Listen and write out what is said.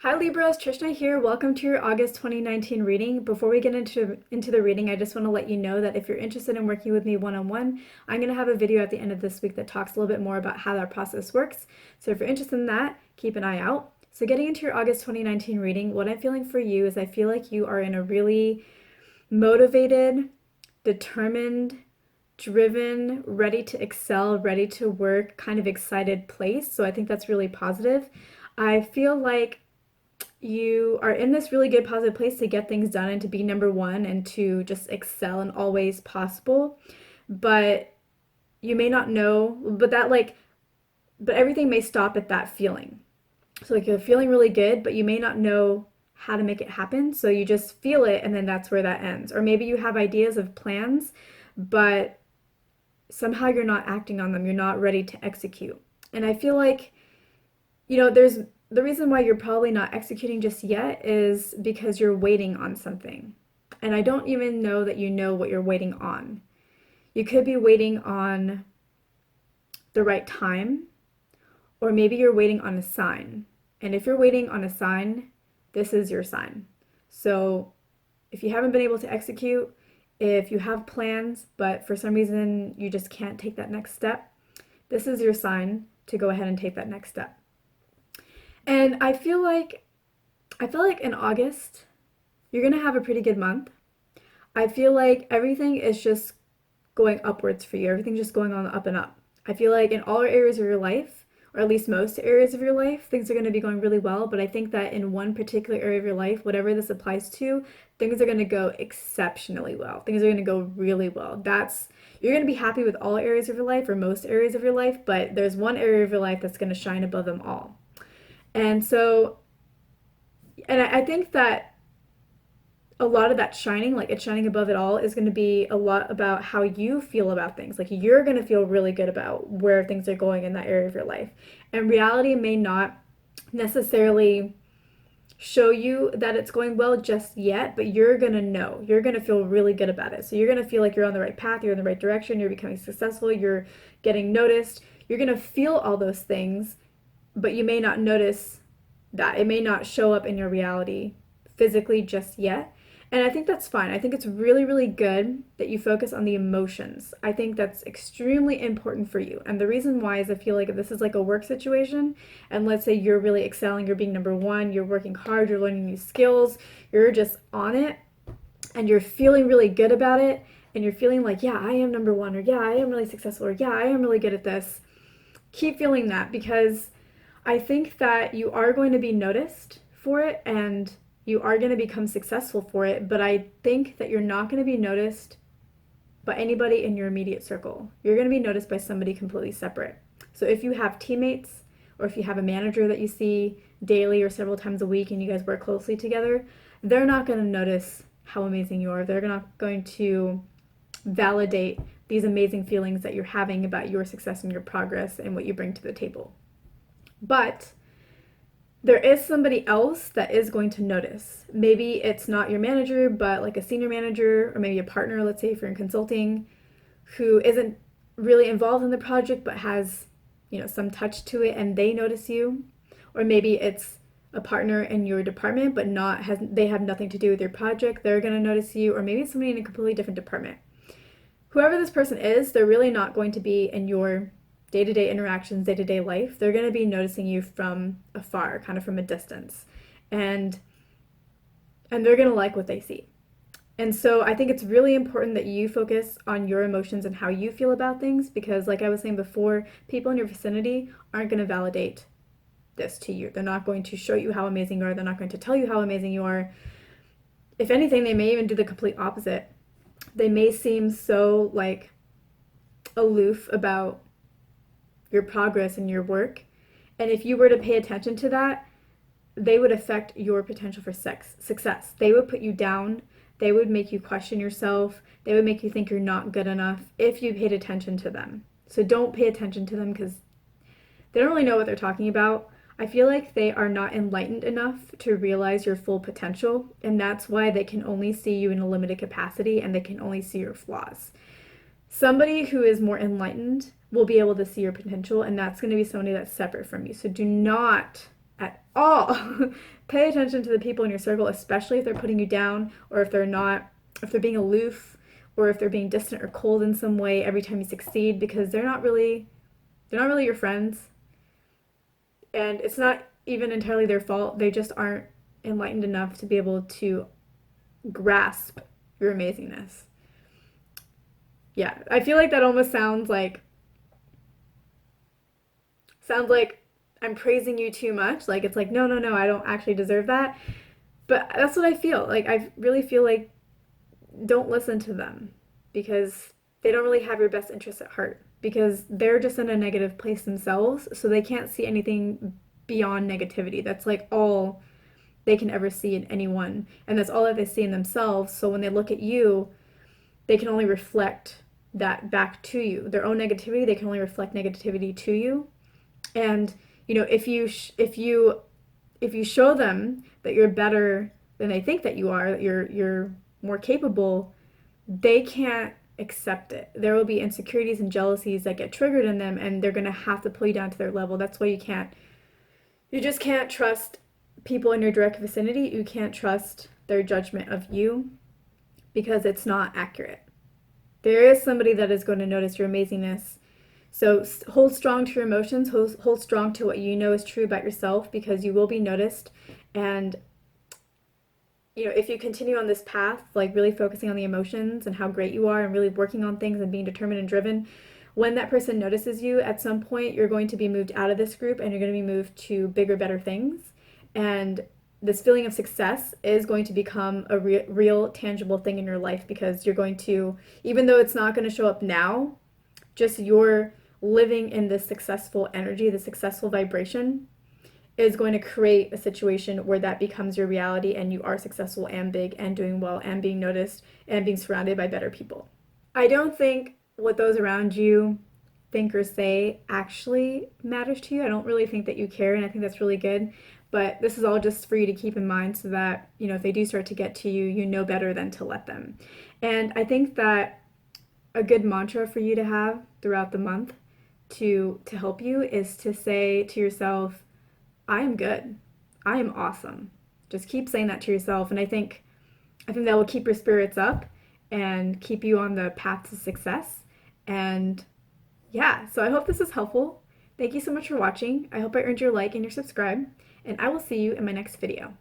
Hi Libras, Trishna here. Welcome to your August 2019 reading. Before we get into the reading, I just want to let you know that if you're interested in working with me one-on-one, I'm going to have a video at the end of this week that talks a little bit more about how that process works. So if you're interested in that, keep an eye out. So getting into your August 2019 reading, what I'm feeling for you is I feel like you are in a really motivated, determined, driven, ready to excel, ready to work, kind of excited place. So I think that's really positive. I feel like you are in this really good positive place to get things done and to be number one and to just excel in all ways possible. But you may not know, but everything may stop at that feeling. So like you're feeling really good, but you may not know how to make it happen. So you just feel it and then that's where that ends. Or maybe you have ideas of plans, but somehow you're not acting on them. You're not ready to execute. And I feel like, there's the reason why you're probably not executing just yet is because you're waiting on something. And I don't even know that you know what you're waiting on. You could be waiting on the right time, or maybe you're waiting on a sign. And if you're waiting on a sign, this is your sign. So if you haven't been able to execute, if you have plans, but for some reason you just can't take that next step, this is your sign to go ahead and take that next step. And I feel like in August, you're gonna have a pretty good month. I feel like everything is just going upwards for you. Everything's just going on up and up. I feel like in all areas of your life, or at least most areas of your life, things are going to be going really well. But I think that in one particular area of your life, whatever this applies to, things are going to go exceptionally well. Things are going to go really well. You're going to be happy with all areas of your life or most areas of your life, but there's one area of your life that's going to shine above them all. And so, and I think that a lot of that shining, like it's shining above it all, is going to be a lot about how you feel about things. Like you're going to feel really good about where things are going in that area of your life. And reality may not necessarily show you that it's going well just yet, but you're going to know. You're going to feel really good about it. So you're going to feel like you're on the right path, you're in the right direction, you're becoming successful, you're getting noticed. You're going to feel all those things, but you may not notice that. It may not show up in your reality physically just yet. And I think that's fine. I think it's really, really good that you focus on the emotions. I think that's extremely important for you. And the reason why is I feel like if this is like a work situation, and let's say you're really excelling, you're being number one, you're working hard, you're learning new skills, you're just on it, and you're feeling really good about it, and you're feeling like, yeah, I am number one, or yeah, I am really successful, or yeah, I am really good at this. Keep feeling that because I think that you are going to be noticed for it and you are going to become successful for it, but I think that you're not going to be noticed by anybody in your immediate circle. You're going to be noticed by somebody completely separate. So if you have teammates or if you have a manager that you see daily or several times a week and you guys work closely together, they're not going to notice how amazing you are. They're not going to validate these amazing feelings that you're having about your success and your progress and what you bring to the table. But there is somebody else that is going to notice. Maybe it's not your manager, but like a senior manager or maybe a partner, let's say if you're in consulting, who isn't really involved in the project but has, some touch to it and they notice you. Or maybe it's a partner in your department but they have nothing to do with your project. They're going to notice you, or maybe it's somebody in a completely different department. Whoever this person is, they're really not going to be in your day-to-day interactions, day-to-day life. They're going to be noticing you from afar, kind of from a distance. And they're going to like what they see. And so I think it's really important that you focus on your emotions and how you feel about things because like I was saying before, people in your vicinity aren't going to validate this to you. They're not going to show you how amazing you are. They're not going to tell you how amazing you are. If anything, they may even do the complete opposite. They may seem so like aloof about your progress and your work. And if you were to pay attention to that, they would affect your potential for success. They would put you down. They would make you question yourself. They would make you think you're not good enough if you paid attention to them. So don't pay attention to them because they don't really know what they're talking about. I feel like they are not enlightened enough to realize your full potential, and that's why they can only see you in a limited capacity and they can only see your flaws. Somebody who is more enlightened will be able to see your potential, and that's going to be somebody that's separate from you. So do not at all. Pay attention to the people in your circle, especially if they're putting you down, or if they're being aloof, or if they're being distant or cold in some way every time you succeed, because they're not really your friends, and it's not even entirely their fault. They just aren't enlightened enough to be able to grasp your amazingness. Yeah, I feel like that almost sounds like I'm praising you too much. Like it's like, no, no, no, I don't actually deserve that. But that's what I feel. Like I really feel like don't listen to them because they don't really have your best interests at heart because they're just in a negative place themselves, so they can't see anything beyond negativity. That's like all they can ever see in anyone, and that's all that they see in themselves. So when they look at you, they can only reflect that back to you. Their own negativity, they can only reflect negativity to you. And if you show them that you're better than they think that you are, that you're more capable, they can't accept it. There will be insecurities and jealousies that get triggered in them, and they're going to have to pull you down to their level. That's why you just can't trust people in your direct vicinity. You can't trust their judgment of you because it's not accurate. There is somebody that is going to notice your amazingness. So hold strong to your emotions, hold strong to what you know is true about yourself because you will be noticed. And if you continue on this path, like really focusing on the emotions and how great you are and really working on things and being determined and driven, when that person notices you, at some point you're going to be moved out of this group and you're going to be moved to bigger, better things. And this feeling of success is going to become a real, tangible thing in your life because you're going to, even though it's not going to show up now, just your living in this successful energy, the successful vibration, is going to create a situation where that becomes your reality and you are successful and big and doing well and being noticed and being surrounded by better people. I don't think what those around you think or say actually matters to you. I don't really think that you care, and I think that's really good. But this is all just for you to keep in mind so that, if they do start to get to you, you know better than to let them. And I think that a good mantra for you to have throughout the month to help you is to say to yourself, I am good. I am awesome. Just keep saying that to yourself, and I think that will keep your spirits up and keep you on the path to success. And yeah, so I hope this is helpful. Thank you so much for watching. I hope I earned your like and your subscribe, and I will see you in my next video.